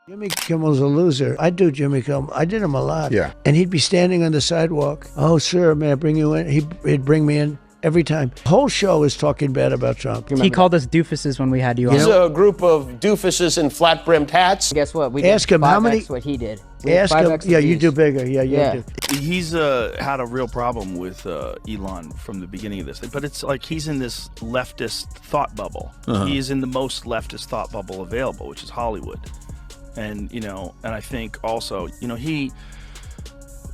Jimmy Kimmel's a loser. I do Jimmy Kimmel. I did him a lot. Yeah. And he'd be standing on the sidewalk. Oh, sir, may I bring you in? He'd bring me in every time. The whole show is talking bad about Trump. He called us doofuses when we had you on. He's a group of doofuses in flat-brimmed hats. Guess what? We Ask did him how 5X many. what he did. Ask him. Yeah, you do bigger. Yeah, you do. He's had a real problem with Elon from the beginning of this thing, but it's like he's in this leftist thought bubble. He is in the most leftist thought bubble available, which is Hollywood. And, and I think also, he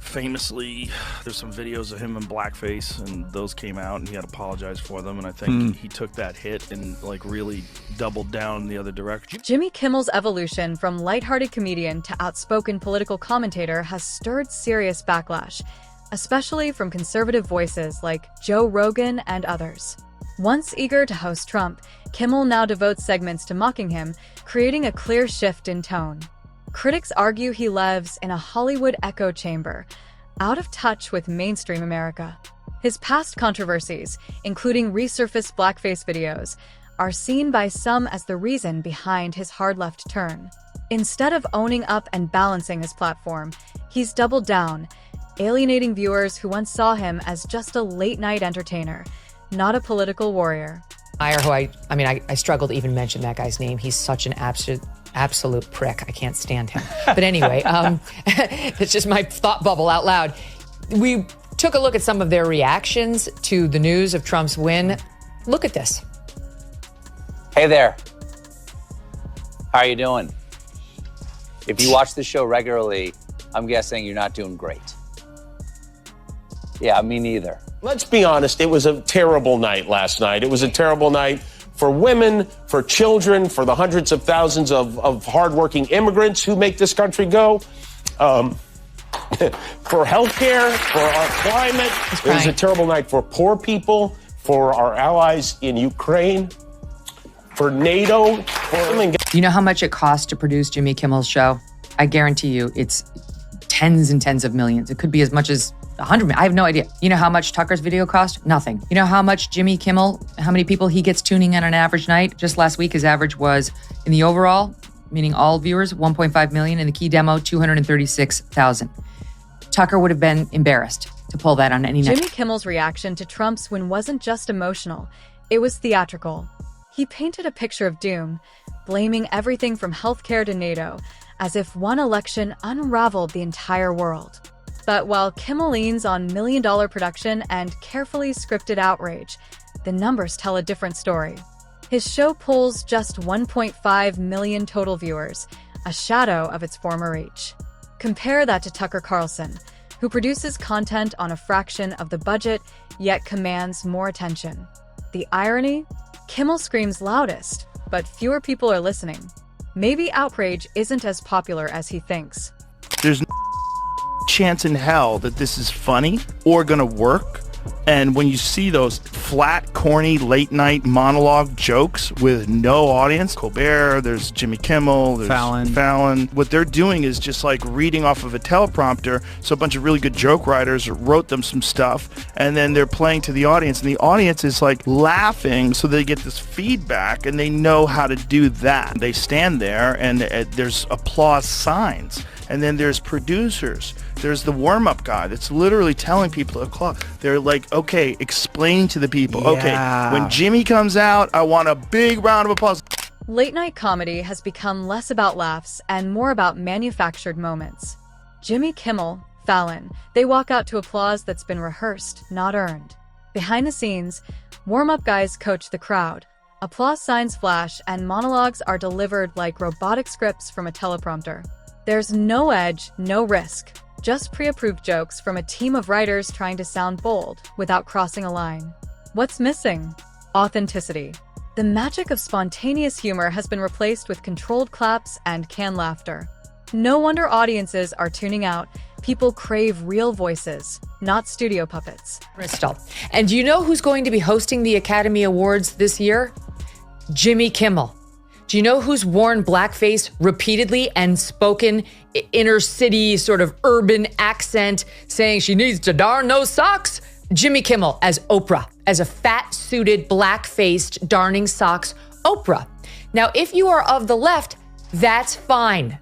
famously, there's some videos of him in blackface, and those came out, and he had apologized for them, and I think he took that hit and, really doubled down in the other direction. Jimmy Kimmel's evolution from lighthearted comedian to outspoken political commentator has stirred serious backlash, especially from conservative voices like Joe Rogan and others. Once eager to host Trump, Kimmel now devotes segments to mocking him, creating a clear shift in tone. Critics argue he lives in a Hollywood echo chamber, out of touch with mainstream America. His past controversies, including resurfaced blackface videos, are seen by some as the reason behind his hard left turn. Instead of owning up and balancing his platform, he's doubled down, alienating viewers who once saw him as just a late-night entertainer, not a political warrior. I struggle to even mention that guy's name. He's such an absolute prick. I can't stand him. But anyway, it's just my thought bubble out loud. We took a look at some of their reactions to the news of Trump's win. Look at this. Hey there. How are you doing? If you watch the show regularly, I'm guessing you're not doing great. Yeah, me neither. Let's be honest, it was a terrible night last night. It was a terrible night for women, for children, for the hundreds of thousands of hardworking immigrants who make this country go, for healthcare, for our climate. It was a terrible night for poor people, for our allies in Ukraine, for NATO. You know how much it costs to produce Jimmy Kimmel's show? I guarantee you it's tens and tens of millions. It could be as much as 100 million. I have no idea. You know how much Tucker's video cost? Nothing. You know how much Jimmy Kimmel, how many people he gets tuning in on an average night? Just last week, his average was, in the overall, meaning all viewers, 1.5 million. In the key demo, 236,000. Tucker would have been embarrassed to pull that on any night. Jimmy Kimmel's reaction to Trump's win wasn't just emotional. It was theatrical. He painted a picture of doom, blaming everything from healthcare to NATO, as if one election unraveled the entire world. But while Kimmel leans on million-dollar production and carefully scripted outrage, the numbers tell a different story. His show pulls just 1.5 million total viewers, a shadow of its former reach. Compare that to Tucker Carlson, who produces content on a fraction of the budget, yet commands more attention. The irony? Kimmel screams loudest, but fewer people are listening. Maybe outrage isn't as popular as he thinks. There's no chance in hell that this is funny or gonna work. And when you see those flat, corny, late-night monologue jokes with no audience, Colbert, there's Jimmy Kimmel, there's Fallon. What they're doing is just like reading off of a teleprompter. So a bunch of really good joke writers wrote them some stuff, and then they're playing to the audience, and the audience is like laughing, so they get this feedback, and they know how to do that. They stand there, and there's applause signs. And then there's producers. There's the warm-up guy that's literally telling people to clap. They're like, okay, explain to the people. Yeah. Okay, when Jimmy comes out, I want a big round of applause. Late-night comedy has become less about laughs and more about manufactured moments. Jimmy Kimmel, Fallon, they walk out to applause that's been rehearsed, not earned. Behind the scenes, warm-up guys coach the crowd. Applause signs flash, and monologues are delivered like robotic scripts from a teleprompter. There's no edge, no risk, just pre-approved jokes from a team of writers trying to sound bold without crossing a line. What's missing? Authenticity. The magic of spontaneous humor has been replaced with controlled claps and canned laughter. No wonder audiences are tuning out. People crave real voices, not studio puppets. Bristol. And do you know who's going to be hosting the Academy Awards this year? Jimmy Kimmel. Do you know who's worn blackface repeatedly and spoken inner city sort of urban accent saying she needs to darn those socks? Jimmy Kimmel as Oprah, as a fat-suited, black-faced, darning socks Oprah. Now, if you are of the left, that's fine.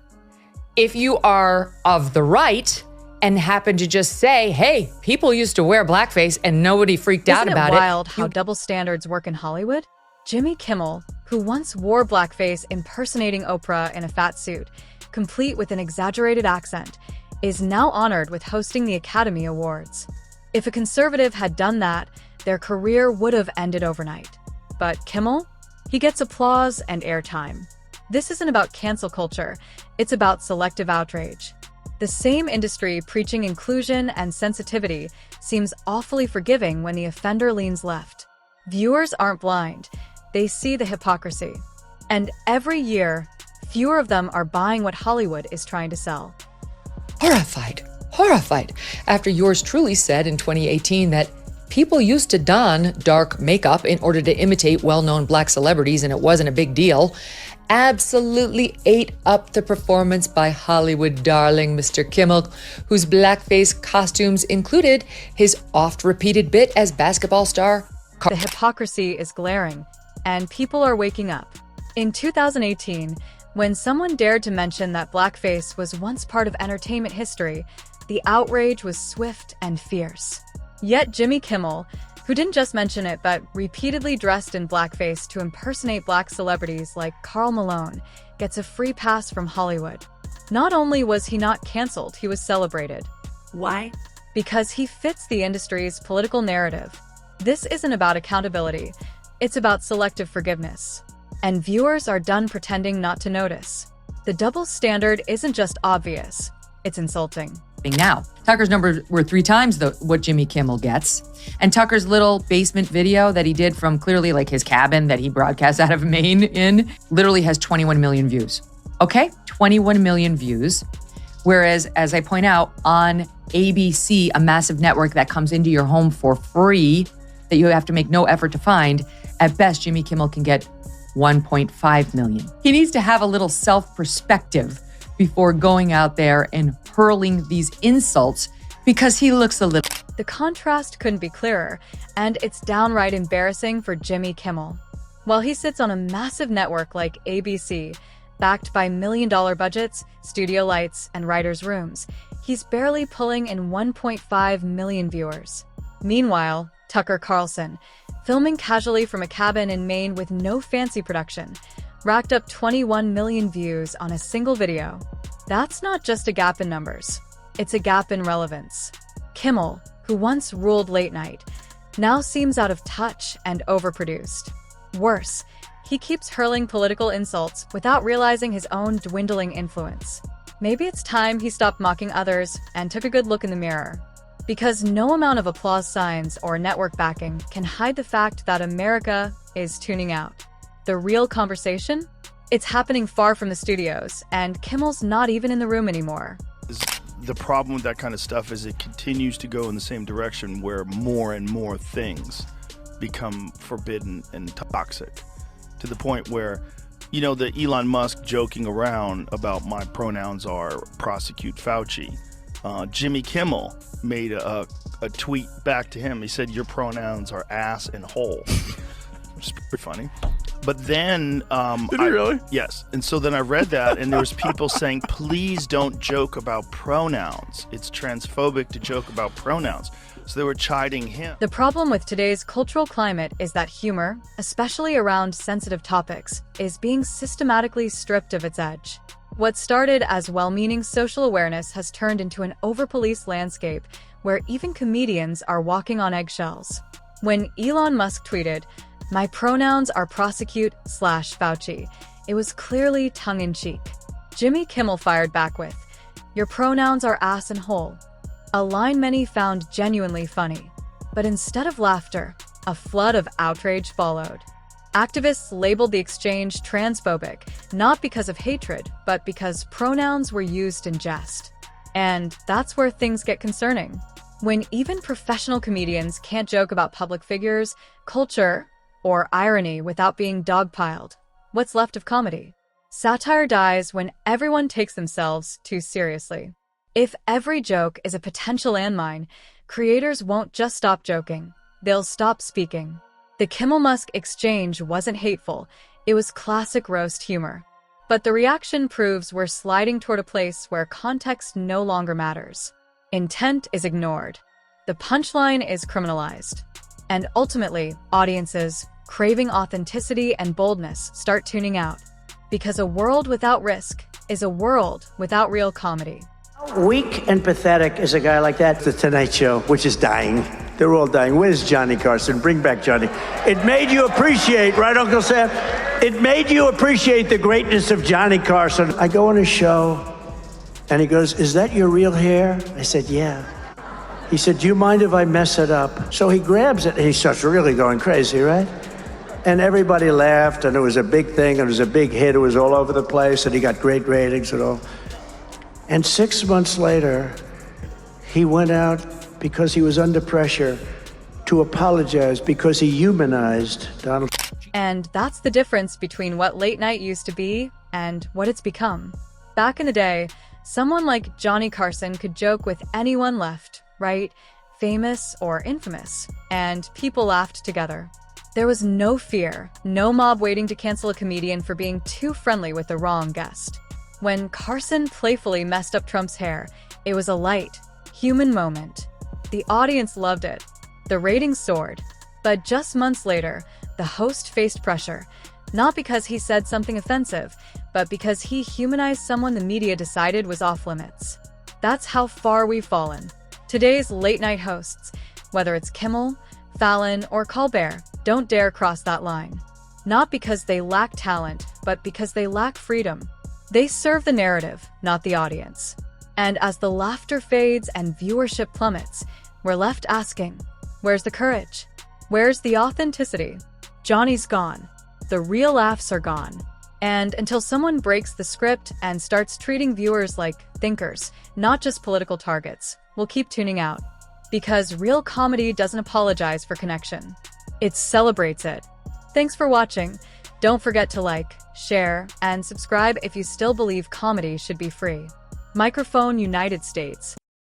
If you are of the right and happen to just say, hey, people used to wear blackface and nobody freaked out about it. Isn't it wild how double standards work in Hollywood? Jimmy Kimmel, who once wore blackface impersonating Oprah in a fat suit, complete with an exaggerated accent, is now honored with hosting the Academy Awards. If a conservative had done that, their career would have ended overnight. But Kimmel? He gets applause and airtime. This isn't about cancel culture, it's about selective outrage. The same industry preaching inclusion and sensitivity seems awfully forgiving when the offender leans left. Viewers aren't blind, they see the hypocrisy. And every year, fewer of them are buying what Hollywood is trying to sell. Horrified, after yours truly said in 2018 that people used to don dark makeup in order to imitate well-known black celebrities and it wasn't a big deal. Absolutely ate up the performance by Hollywood darling Mr. Kimmel, whose blackface costumes included his oft-repeated bit as basketball star. The hypocrisy is glaring, and people are waking up. In 2018, when someone dared to mention that blackface was once part of entertainment history, the outrage was swift and fierce. Yet Jimmy Kimmel, who didn't just mention it but repeatedly dressed in blackface to impersonate black celebrities like Karl Malone, gets a free pass from Hollywood. Not only was he not canceled, he was celebrated. Why? Because he fits the industry's political narrative. This isn't about accountability, it's about selective forgiveness. And viewers are done pretending not to notice. The double standard isn't just obvious, it's insulting. Now, Tucker's numbers were 3 times what Jimmy Kimmel gets. And Tucker's little basement video that he did from clearly like his cabin that he broadcasts out of Maine in literally has 21 million views. Okay? 21 million views. Whereas, as I point out, on ABC, a massive network that comes into your home for free that you have to make no effort to find, at best, Jimmy Kimmel can get 1.5 million. He needs to have a little self-perspective before going out there and hurling these insults because he looks a little... The contrast couldn't be clearer, and it's downright embarrassing for Jimmy Kimmel. While he sits on a massive network like ABC, backed by million-dollar budgets, studio lights, and writers' rooms, he's barely pulling in 1.5 million viewers. Meanwhile, Tucker Carlson, filming casually from a cabin in Maine with no fancy production, racked up 21 million views on a single video. That's not just a gap in numbers, it's a gap in relevance. Kimmel, who once ruled late night, now seems out of touch and overproduced. Worse, he keeps hurling political insults without realizing his own dwindling influence. Maybe it's time he stopped mocking others and took a good look in the mirror. Because no amount of applause signs or network backing can hide the fact that America is tuning out. The real conversation? It's happening far from the studios, and Kimmel's not even in the room anymore. The problem with that kind of stuff is it continues to go in the same direction where more and more things become forbidden and toxic, to the point where, you know, the Elon Musk joking around about my pronouns are prosecute Fauci. Jimmy Kimmel made a tweet back to him. He said, your pronouns are ass and hole, which is pretty funny. But then... Did he really? Yes. And so then I read that, and there was people saying, please don't joke about pronouns. It's transphobic to joke about pronouns. So they were chiding him. The problem with today's cultural climate is that humor, especially around sensitive topics, is being systematically stripped of its edge. What started as well-meaning social awareness has turned into an over-policed landscape where even comedians are walking on eggshells. When Elon Musk tweeted, "My pronouns are prosecute/Fauci," it was clearly tongue-in-cheek. Jimmy Kimmel fired back with, "Your pronouns are ass and hole," a line many found genuinely funny. But instead of laughter, a flood of outrage followed. Activists labeled the exchange transphobic, not because of hatred, but because pronouns were used in jest. And that's where things get concerning. When even professional comedians can't joke about public figures, culture, or irony without being dogpiled, what's left of comedy? Satire dies when everyone takes themselves too seriously. If every joke is a potential landmine, creators won't just stop joking, they'll stop speaking. The Kimmel-Musk exchange wasn't hateful, it was classic roast humor. But the reaction proves we're sliding toward a place where context no longer matters. Intent is ignored. The punchline is criminalized. And ultimately, audiences, craving authenticity and boldness, start tuning out. Because a world without risk is a world without real comedy. How weak and pathetic is a guy like that? The Tonight Show, which is dying. They're all dying. Where's Johnny Carson? Bring back Johnny. It made you appreciate, right, Uncle Sam? It made you appreciate the greatness of Johnny Carson. I go on a show, and he goes, "Is that your real hair?" I said, "Yeah." He said, "Do you mind if I mess it up?" So he grabs it, and he starts really going crazy, right? And everybody laughed, and it was a big thing, and it was a big hit. It was all over the place, and he got great ratings and all. And 6 months later, he went out because he was under pressure to apologize because he humanized Donald. And that's the difference between what late night used to be and what it's become. Back in the day, someone like Johnny Carson could joke with anyone left, right, famous or infamous, and people laughed together. There was no fear, no mob waiting to cancel a comedian for being too friendly with the wrong guest. When Carson playfully messed up Trump's hair, it was a light, human moment. The audience loved it. The ratings soared. But just months later, the host faced pressure, not because he said something offensive, but because he humanized someone the media decided was off limits. That's how far we've fallen. Today's late-night hosts, whether it's Kimmel, Fallon, or Colbert, don't dare cross that line. Not because they lack talent, but because they lack freedom. They serve the narrative, not the audience. And as the laughter fades and viewership plummets, we're left asking, where's the courage? Where's the authenticity? Johnny's gone. The real laughs are gone. And until someone breaks the script and starts treating viewers like thinkers, not just political targets, we'll keep tuning out. Because real comedy doesn't apologize for connection. It celebrates it. Thanks for watching. Don't forget to like, share, and subscribe if you still believe comedy should be free. Microphone United States.